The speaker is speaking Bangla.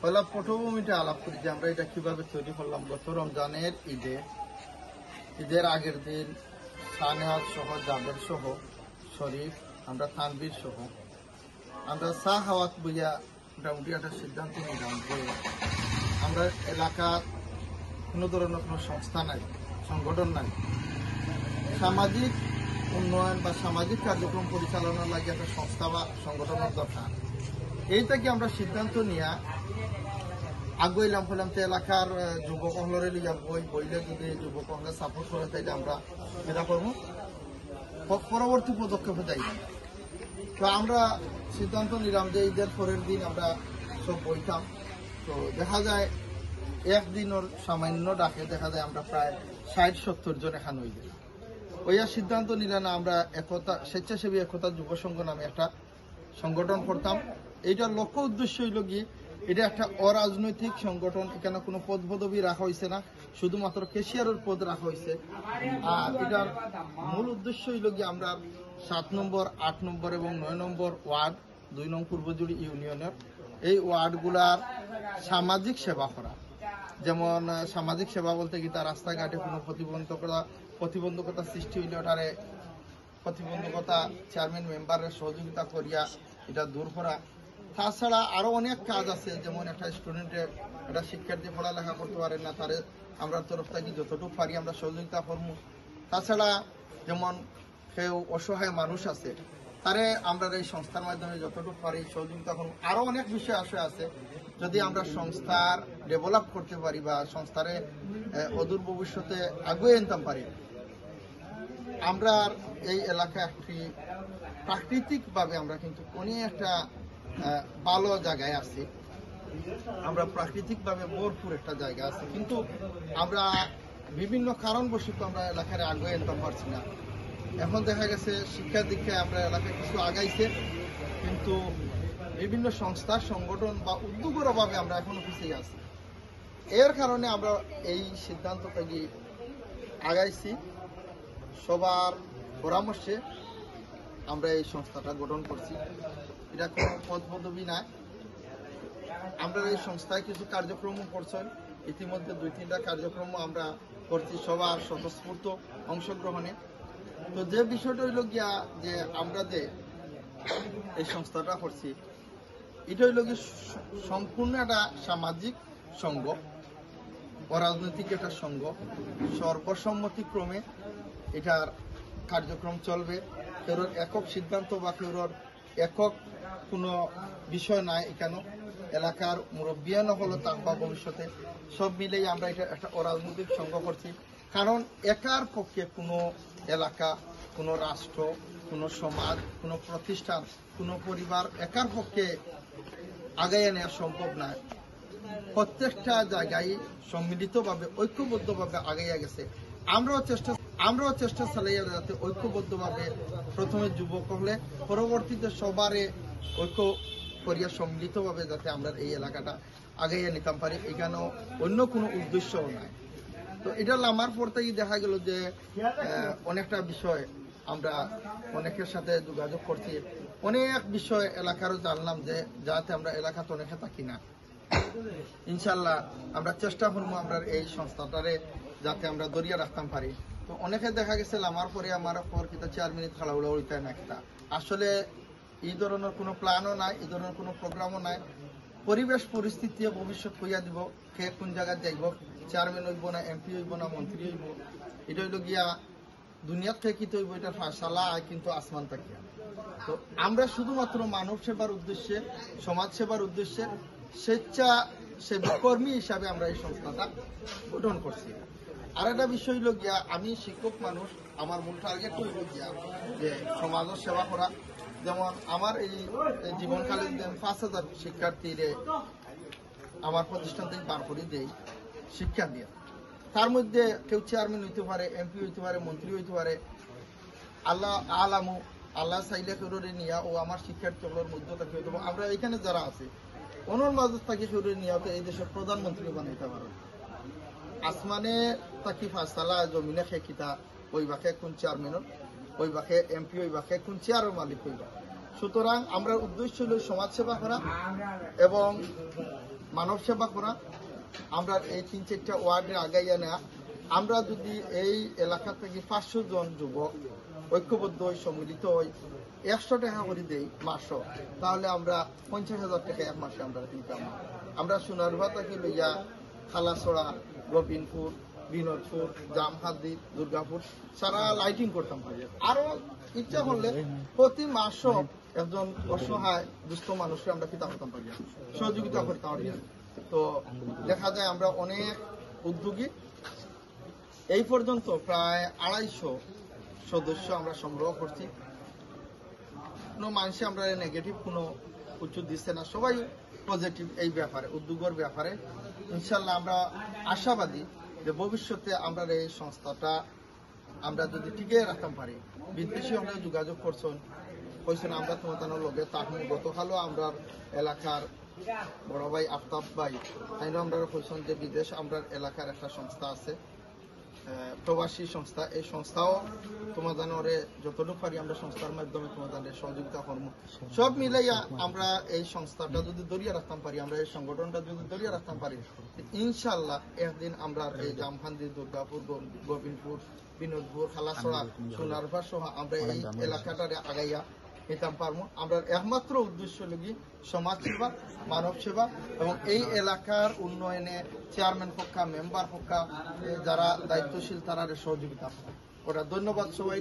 পয়লা পটভূমিটা আলাপ করি যে আমরা এটা কিভাবে তৈরি করলাম। গত রমজানের ঈদের আগের দিন শাহনেওয়াজ সহ, জাবের সহ, শরীফ, আমরা তানভীর সহ আমরা শাহ হাওয়াত বইয়া মোটামুটি একটা সিদ্ধান্ত নিলাম যে আমরা এলাকার কোনো ধরনের কোনো সংস্থা নাই, সংগঠন নাই, সামাজিক উন্নয়ন বা সামাজিক কার্যক্রম পরিচালনার লাগে একটা সংস্থা বা সংগঠনের দরকার। এইটাকে আমরা সিদ্ধান্ত নিয়ে আগুইলাম হলাম তো এলাকার যুবক মহলের বইলে যদি যুবক মহলে সাপোর্ট করে তাইলে আমরা এটা করবো, পরবর্তী পদক্ষেপে যাই। তো আমরা সিদ্ধান্ত নিলাম যে ঈদের পরের দিন আমরা সব বইতাম। তো দেখা যায় একদিনের সামান্য ডাকে দেখা যায় আমরা প্রায় ৬০-৭০ জন এখানে হয়ে যাই। ওইয়া সিদ্ধান্ত নিলে না আমরা একতা স্বেচ্ছাসেবী একতা যুব সংঘ নামে একটা সংগঠন করতাম। এইটার লক্ষ্য উদ্দেশ্য হইল কি, এটা একটা অরাজনৈতিক সংগঠন, এখানে কোনো পদ পদবি রাখা হয়েছে না, শুধুমাত্র ক্যাশিয়ারের পদ রাখা হয়েছে। আর এটার মূল উদ্দেশ্য হইল কি, আমরা ৭ নম্বর, ৮ নম্বর এবং ৯ নম্বর ওয়ার্ড, ২ নং পূর্বজুড়ি ইউনিয়নের এই ওয়ার্ডগুলার সামাজিক সেবা করা। যেমন সামাজিক সেবা বলতে কি, তার রাস্তাঘাটে কোনো প্রতিবন্ধকতা সৃষ্টি হইলে ওটারে প্রতিবন্ধকতা চেয়ারম্যান মেম্বারের সহযোগিতা করিয়া এটা দূর করা। তাছাড়া আরো অনেক কাজ আছে, যেমন একটা স্টুডেন্টের, একটা শিক্ষার্থী পড়ালেখা করতে পারে না, তারে আমরা তরফ থেকে যতটুকু পারি আমরা সহযোগিতা করবো। তাছাড়া যেমন কেউ অসহায় মানুষ আছে, তারে আমরা এই সংস্থার মাধ্যমে যতটুকু পারি সহযোগিতা করবো। আরো অনেক বিষয় আছে, যদি আমরা সংস্থার ডেভেলপ করতে পারি বা সংস্থারে অদূর ভবিষ্যতে আগুয়ে আনতে পারি। আমরা এই এলাকা একটি প্রাকৃতিকভাবে আমরা কিন্তু অনেক একটা ভালো জায়গায় আছি, আমরা প্রাকৃতিকভাবে ভরপুর একটা জায়গা আছে, কিন্তু আমরা বিভিন্ন কারণবশত আমরা এলাকায় আগুয়ে আনতে পারছি না। এখন দেখা গেছে শিক্ষা দীক্ষায় আমরা এলাকায় কিছু আগাইছে, কিন্তু বিভিন্ন সংস্থা, সংগঠন বা উদ্যোগের অভাবে আমরা এখনো পিছিয়ে আছি। এর কারণে আমরা এই সিদ্ধান্ত থেকে আগাইছি। সবার পরামর্শে আমরা এই সংস্থাটা গঠন করছি। এটা কোনো পদ পদবি নাই। আমরা এই সংস্থায় কিছু কার্যক্রম করছেন, ইতিমধ্যে ২-৩টা কার্যক্রম আমরা করছি সবার স্বতঃস্ফূর্ত অংশগ্রহণে। তো যে বিষয়টা হইল গিয়া, যে আমরা যে এই সংস্থাটা করছি, এটা হইল কি সম্পূর্ণ একটা সামাজিক সংঘ, অরাজনৈতিক একটা সংঘ। সর্বসম্মতিক্রমে এটার কার্যক্রম চলবে। কেউর একক সিদ্ধান্ত বা কেউর একক কোনো বিষয় নাই। এখানে এলাকার মুরব্বিয়ান হলো থাকবা ভবিষ্যতে, সব মিলেই আমরা এটা একটা অরাজনৈতিক সংঘ করছি। কারণ একার পক্ষে কোনো এলাকা, কোনো রাষ্ট্র, কোনো সমাজ, কোনো প্রতিষ্ঠান, কোনো পরিবার একার পক্ষে আগাইয়ে নেওয়া সম্ভব নয়। প্রত্যেকটা জায়গায় সম্মিলিতভাবে ঐক্যবদ্ধভাবে আগাইয়া গেছে। আমরাও চেষ্টা চালাইয়া যাতে ঐক্যবদ্ধভাবে প্রথমে যুবক হলে পরবর্তীতে সবারে ঐক্য করিয়া সম্মিলিতভাবে যাতে আমরা এই এলাকাটা আগাইয়া নিতাম পারি, এখানেও অন্য কোনো উদ্দেশ্যও নাই। তো এটা নামার পর থেকেই দেখা গেল যে অনেকটা বিষয় আমরা অনেকের সাথে যোগাযোগ করছি, অনেক বিষয় এলাকারও জানলাম, যে যাতে আমরা এলাকাতে অনেকে থাকি না। ইনশাল্লাহ আমরা চেষ্টা করবো আমরা এই সংস্থাটারে যাতে আমরা দরিয়া রাখতাম পারি। তো অনেকে দেখা গেছে আমার পরে আমার পর কিতা 4 মিনিট খালাউলা উড়িতে না একটা। আসলে এই ধরনের কোনো প্ল্যানও নাই, এই ধরনের কোনো প্রোগ্রামও নাই। পরিবেশ পরিস্থিতি ভবিষ্যৎ কইয়া দিব, কে কোন জায়গায় যাইব, চেয়ারম্যান হইব না, এমপি হইব না, মন্ত্রী হইব, এটা হইল গিয়া দুনিয়ার থেকে কি হইব, এটা ফাঁসালা কিন্তু আসমান থেকে। তো আমরা শুধুমাত্র মানব সেবার উদ্দেশ্যে, সমাজ সেবার উদ্দেশ্যে স্বেচ্ছাসেবী কর্মী হিসাবে আমরা এই সংস্থাটা গঠন করছি। আর একটা বিষয় হইল গিয়া, আমি শিক্ষক মানুষ, আমার মূল টার্গেট হইল গিয়া যে সমাজের সেবা করা। যেমন আমার এই জীবনকালে ৫,০০০ শিক্ষার্থীরে আমার প্রতিষ্ঠান থেকে বার করে দেই শিক্ষা দিয়ে। তার মধ্যে কেউ চেয়ারম্যান হইতে পারে, এমপি হইতে পারে, মন্ত্রী হইতে পারে। আল্লাহ চাইলে কেউরে নিয়া ও আমার শিক্ষার্থীগুলোর মধ্যে থাকি হইতে পারে। আমরা এখানে যারা আছে অনর মাঝে থাকি কেউরে নিয়া এই দেশের প্রধানমন্ত্রী বানাইতে পারে। আসমানে থাকি ফাঁসালা, জমিনে খেকিতা ওই বাকে কোন চেয়ারম্যানের, ওই বাকে এমপি, ওই বাকে কোন চেয়ারের মালিক হইবা। সুতরাং আমরা উদ্দেশ্য হল সমাজ সেবা করা এবং মানব সেবা করা, আমরা এই 3-4টা ওয়ার্ডে আগাইয়া নেওয়া। আমরা যদি এই এলাকা থেকে 500 জন যুবক ঐক্যবদ্ধ হই, সম্মিলিত হই, 100 টাকা করে দেই মাসও, তাহলে আমরা 50,000 টাকা এক মাসে আমরা দিতাম। আমরা সোনারুয়া থেকে লইয়া খালাছড়া, গোবিন্দপুর, বিনোদপুর, জামহাদি, দুর্গাপুর সারা লাইটিং করতাম পারি। আরো ইচ্ছা করলে প্রতি মাসও একজন অসহায় দুস্থ মানুষকে আমরা কিতাব করতাম পারি, সহযোগিতা করতাম পারি। তো দেখা যায় আমরা অনেক উদ্যোগী, এই পর্যন্ত প্রায় 250 সদস্য আমরা সংগ্রহ করছি। কোনো মানুষে আমরা নেগেটিভ কোনো কিছু দিচ্ছে না, সবাই পজিটিভ এই ব্যাপারে, উদ্যোগের ব্যাপারে। ইনশাল্লাহ আমরা আশাবাদী যে ভবিষ্যতে আমরা এই সংস্থাটা আমরা যদি টিকিয়ে রাখতে পারি। বিদেশি হলে যোগাযোগ করছেন, কইছেন আমরা তোমাদের লগে তাহলে গতকালও আমরা এলাকার বড় ভাই আফতাব ভাই তাইও আমরা কইছেন যে বিদেশ আমরা এলাকার একটা সংস্থা আছে, প্রবাসী সংস্থা, এই সংস্থাও তোমাদের যতটুকু পারি আমরা সংস্থার মাধ্যমে তোমাদের সহযোগিতা করব। সব মিলাইয়া আমরা এই সংস্থাটা যদি দরিয়া রাখতাম পারি, আমরা এই সংগঠনটা যদি দরিয়া রাখতাম পারি, ইনশাল্লাহ একদিন আমরা এই জামহান্দি, দুর্গাপুর, গোবিন্দপুর, বিনোদপুর, খালাছড়া, সোনারুয়া সহ আমরা এই এলাকাটারে আগাইয়া নিতাম পারবো। আমরা একমাত্র উদ্দেশ্য লগি সমাজ সেবা, মানব সেবা এবং এই এলাকার উন্নয়নে চেয়ারম্যান পক্ষা, মেম্বার পক্ষা যারা দায়িত্বশীল তারা সহযোগিতা করা। ধন্যবাদ সবাই।